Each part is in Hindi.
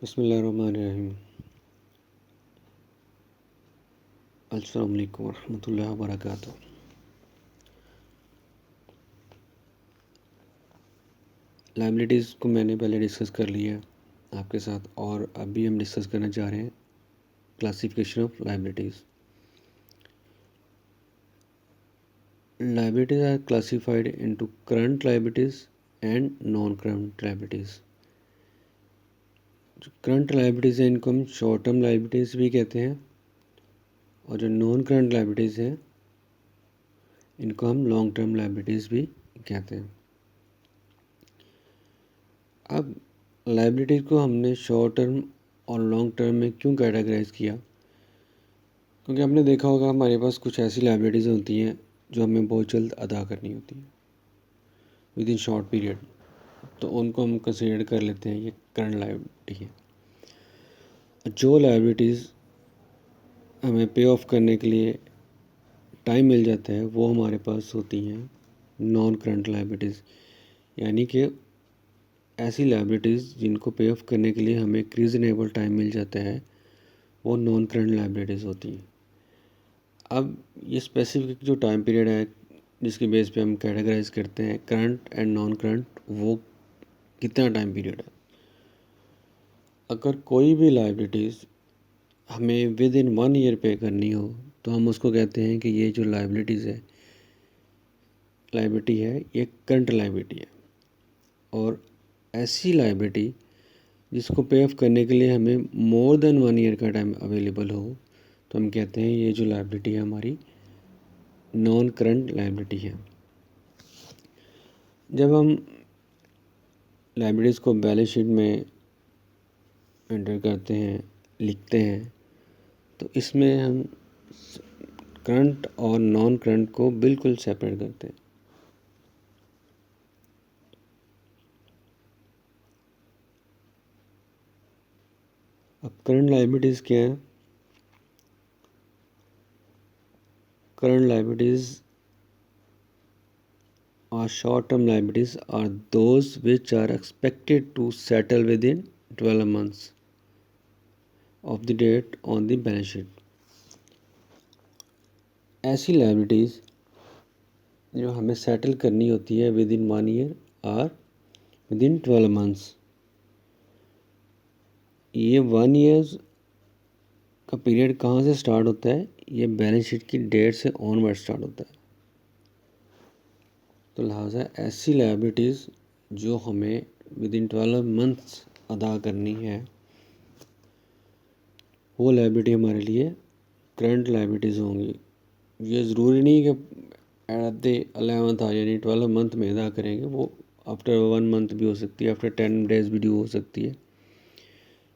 बिस्मिल्लाहिर्रहमानिर्रहीम। अस्सलाम वालेकुम रहमतुल्लाहि व बरकातुहू। लायबिलिटीज़ को मैंने पहले डिस्कस कर लिया आपके साथ और अभी हम डिस्कस करना चाह रहे हैं classification of liabilities. Liabilities are classified into current liabilities and non current liabilities. जो करंट लायबिलिटीज़ हैं इनको हम शॉर्ट टर्म लायबिलिटीज़ भी कहते हैं और जो नॉन करंट लायबिलिटीज़ हैं इनको हम लॉन्ग टर्म लायबिलिटीज़ भी कहते हैं। अब लायबिलिटीज़ को हमने शॉर्ट टर्म और लॉन्ग टर्म में क्यों कैटेगराइज किया? क्योंकि हमने देखा होगा हमारे पास कुछ ऐसी लायबिलिटीज़ होती हैं जो हमें बहुत जल्द अदा करनी होती है विद इन शॉर्ट पीरियड, तो उनको हम कंसीडर कर लेते हैं ये करंट लायबिलिटी है। जो लायबिलिटीज़ हमें पे ऑफ करने के लिए टाइम मिल जाता है वो हमारे पास होती हैं नॉन करंट लायबिलिटीज़, यानी कि ऐसी लायबिलिटीज़ जिनको पे ऑफ करने के लिए हमें एक रीज़नेबल टाइम मिल जाता है वो नॉन करंट लायबिलिटीज़ होती हैं। अब ये स्पेसिफिक जो टाइम पीरियड है जिसकी बेस पे हम कैटेगराइज करते हैं करंट एंड नॉन करंट, वो कितना टाइम पीरियड है। अगर कोई भी लायबिलिटीज़ हमें विद इन 1 ईयर पे करनी हो तो हम उसको कहते हैं कि ये जो लायबिलिटी है ये करंट लायबिलिटी है। और ऐसी लायबिलिटी जिसको पे ऑफ करने के लिए हमें मोर देन 1 ईयर का टाइम अवेलेबल हो तो हम कहते हैं ये जो लायबिलिटी है हमारी नॉन करंट लायबिलिटी है। जब हम लायबिलिटीज़ को बैलेंस शीट में एंटर करते हैं, लिखते हैं, तो इसमें हम करंट और नॉन करंट को बिल्कुल सेपरेट करते हैं। अब करंट लायबिलिटीज़ क्या है? Current liabilities or short-term liabilities are those which are expected to settle within 12 months of the date on the balance sheet। ऐसी लायबिलिटीज़ जो हमें सेटल करनी होती है विद इन 1 ईयर और विद इन 12 मंथ्स। ये 1 ईयर का पीरियड कहाँ से स्टार्ट होता है? ये बैलेंस शीट की डेट से ऑनवर्ड स्टार्ट होता है। तो लिहाजा ऐसी लायबिलिटीज़ जो हमें विद इन 12 मंथ्स अदा करनी है वो लायबिलिटी हमारे लिए करंट लायबिलिटीज़ होंगी। ये ज़रूरी नहीं कि एट द 11th यानी 12 मंथ में अदा करेंगे, वो आफ्टर 1 मंथ भी हो सकती है, आफ्टर 10 डेज़ भी ड्यू हो सकती है।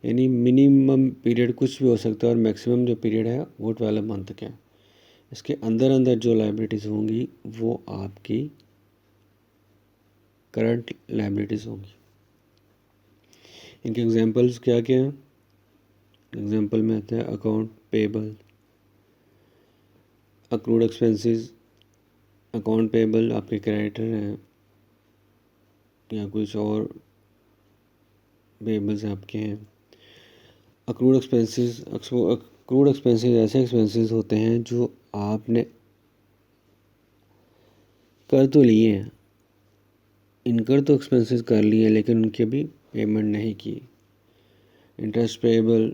यानी मिनिमम पीरियड कुछ भी हो सकता है और मैक्सिमम जो पीरियड है वो 12 मंथ का है। इसके अंदर अंदर जो लायबिलिटीज़ होंगी वो आपकी करंट लायबिलिटीज़ होंगी। इनके एग्जांपल्स क्या क्या हैं? एग्जांपल में आता है account payable, accrued expenses. Account payable आपके क्रेडिटर हैं या कुछ और पेबल्स आपके हैं। अक्रूड एक्सपेंसेस ऐसे एक्सपेंसेस होते हैं जो आपने कर तो लिए हैं, इनकर तो एक्सपेंसेस कर लिए हैं लेकिन उनकी भी पेमेंट नहीं की। इंटरेस्ट पेबल,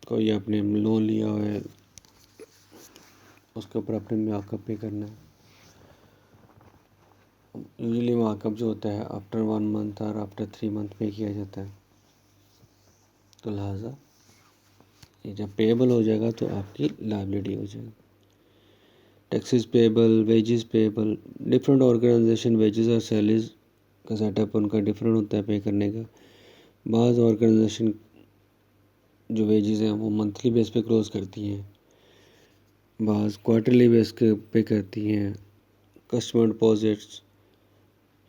कोई आपने लोन लिया हुआ है उसके ऊपर आपने मार्कअप पे करना है। यूजुअली मार्कअप जो होता है आफ्टर 1 मंथ और आफ्टर 3 मंथ पे किया जाता है। तो लिहाजा ये जब पेबल हो जाएगा तो आपकी लायबिलिटी हो जाएगी। Taxes payable, wages payable, different organisation wages और सैलरीज का सेटअप उनका डिफरेंट होता है पे करने का। बाज़ ऑर्गेनाइजेशन जो वेजेस हैं वो मंथली बेस पे क्लोज करती हैं, बाज़ क्वार्टरली बेस के पे करती हैं। कस्टमर डिपॉजिट्स,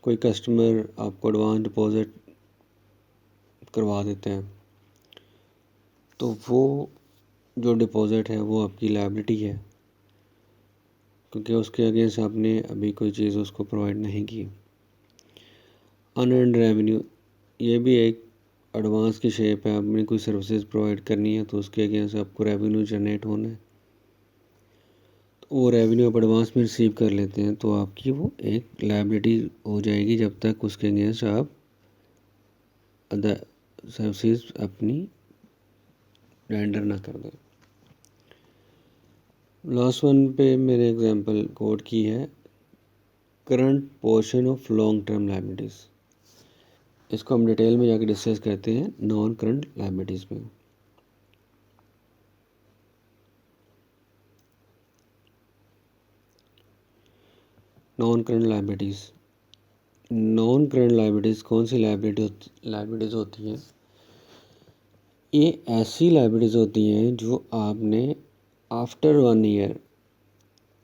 कोई कस्टमर आपको एडवांस डिपॉजिट करवा देते हैं तो वो जो डिपॉजिट है वो आपकी लायबिलिटी है क्योंकि उसके अगेंस्ट आपने अभी कोई चीज़ उसको प्रोवाइड नहीं की। अनअर्न्ड रेवेन्यू, ये भी एक एडवांस की शेप है, आपने कोई सर्विसेज प्रोवाइड करनी है तो उसके अगेंस्ट आपको रेवेन्यू जनरेट होना है, तो वो रेवेन्यू आप एडवांस में रिसीव कर लेते हैं तो आपकी वो एक लायबिलिटी हो जाएगी जब तक उसके अगेंस्ट आप अदर सर्विसेज अपनी रेंडर ना कर दें। लास्ट वन पे मेरे एग्जांपल कोड की है current portion of long term liabilities. इसको हम डिटेल में जाकर डिस्कस करते हैं नॉन करंट लायबिलिटीज़ में। Non current liabilities, non current liabilities कौन सी लायबिलिटीज़ होती हैं? ये ऐसी लायबिलिटीज़ होती हैं जो आपने आफ्टर 1 ईयर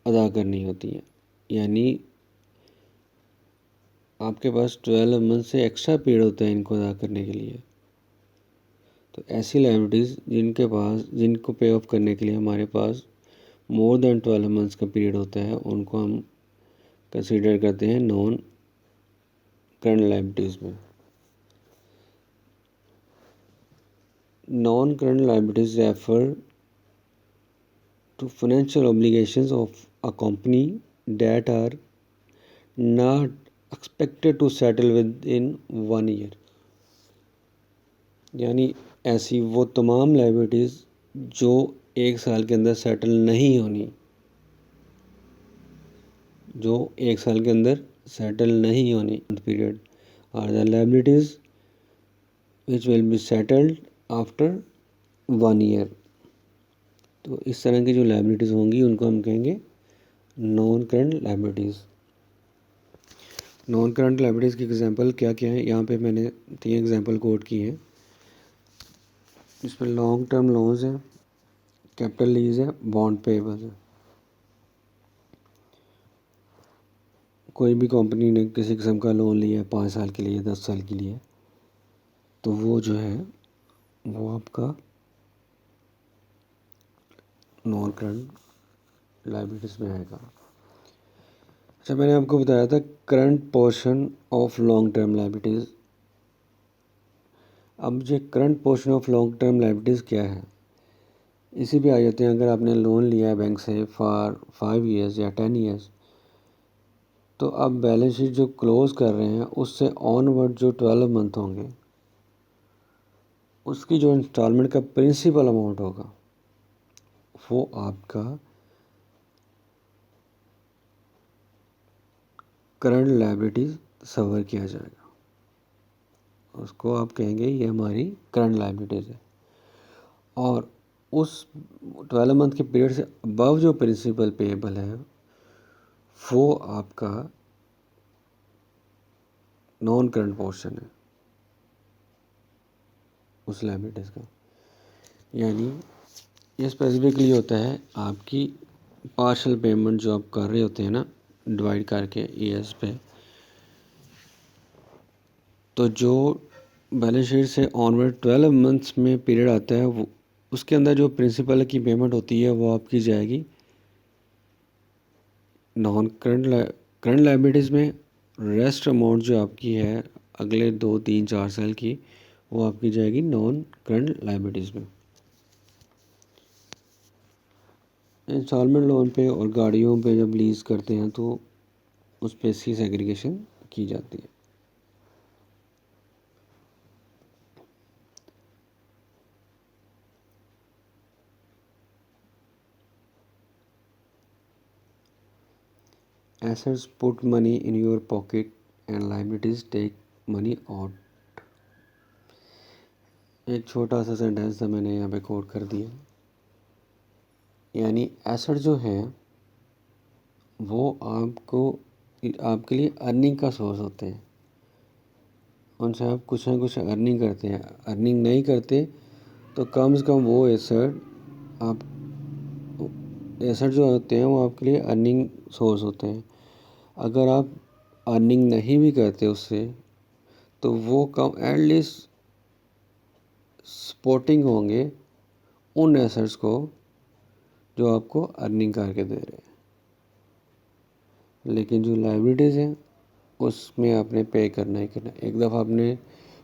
अदा करनी होती हैं, यानी आपके पास 12 मंथ से एक्स्ट्रा पीरियड होता है इनको अदा करने के लिए। तो ऐसी लायबिलिटीज़ जिनको पे ऑफ करने के लिए हमारे पास मोर देन 12 मंथ्स का पीरियड होता है, उनको हम कंसीडर करते हैं नॉन करंट लायबिलिटीज़ में। Non current liabilities refer to financial obligations of a company that are not expected to settle within 1 year, यानी ऐसी वो तमाम लायबिलिटीज़ जो 1 साल के अंदर सेटल नहीं होनी, जो 1 साल के अंदर सेटल नहीं होनी period are the liabilities which will be settled after 1 year. तो इस तरह की जो लायबिलिटीज़ होंगी उनको हम कहेंगे non current liabilities. Non current liabilities की एग्जांपल क्या क्या है, यहाँ पे मैंने 3 एग्जांपल कोट किए हैं। इसमें लॉन्ग टर्म लोन्स हैं, कैपिटल लीज है, बॉन्ड पेबल्स है। कोई भी कंपनी ने किसी किस्म का लोन लिया है 5 साल के लिए, 10 साल के लिए, तो वो जो है वो आपका नॉन करंट लायबिलिटीज़ में आएगा। अच्छा, मैंने आपको बताया था current portion of long term liabilities. अब ये current portion of long term liabilities क्या है, इसी पे आ जाते हैं। अगर आपने लोन लिया है बैंक से फॉर 5 ईयर्स या 10 ईयर्स, तो अब बैलेंस शीट जो क्लोज कर रहे हैं उससे ऑनवर्ड जो 12 मंथ होंगे उसकी जो इंस्टॉलमेंट का प्रिंसिपल अमाउंट होगा वो आपका करंट लायबिलिटीज सवर किया जाएगा, उसको आप कहेंगे ये हमारी करंट लायबिलिटीज है। और उस 12 मंथ के पीरियड से अबव जो प्रिंसिपल पेएबल है वो आपका नॉन करंट पोर्शन है उस लायबिलिटीज का। यानी ये स्पेसिफिकली होता है आपकी पार्शल पेमेंट जो आप कर रहे होते हैं ना, डिवाइड करके ईयर्स पे, तो जो बैलेंस शीट से ऑनवर्ड 12 मंथ्स में पीरियड आता है वो उसके अंदर जो प्रिंसिपल की पेमेंट होती है वो आपकी जाएगी नॉन करंट लायबिलिटीज़ में। रेस्ट अमाउंट जो आपकी है अगले 2 3 4 साल की, वो आपकी जाएगी नॉन करंट लायबिलिटीज़ में। इंस्टॉलमेंट लोन पे और गाड़ियों पे जब लीज़ करते हैं तो उस पे इसकी सेग्रीगेशन की जाती है। Assets put money in your pocket and liabilities take money out। एक छोटा सा सेंटेंस था, मैंने यहाँ पे कोट कर दिया। यानी एसेट जो है वो आपके लिए अर्निंग का सोर्स होते हैं, उनसे आप कुछ ना कुछ अर्निंग करते हैं। अर्निंग नहीं करते तो कम से कम वो एसेट जो होते हैं वो आपके लिए अर्निंग सोर्स होते हैं। अगर आप अर्निंग नहीं भी करते उससे तो वो कम एटलीस्ट सपोर्टिंग होंगे उन एसेट्स को जो आपको अर्निंग करके दे रहे हैं। लेकिन जो लायबिलिटीज़ हैं उसमें आपने पे करना ही करना। एक दफ़ा आपने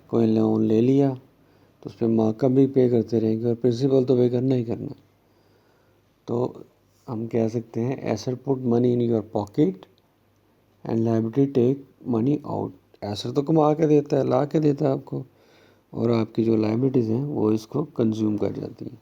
कोई लोन ले लिया तो उस पर मार्कअप भी पे करते रहेंगे और प्रिंसिपल तो पे करना ही करना। तो हम कह सकते हैं asset put money in your pocket and liability take money out. Asset तो कमा के देता है, ला के देता है आपको, और आपकी जो लायबिलिटीज़ हैं वो इसको कंज्यूम कर जाती हैं।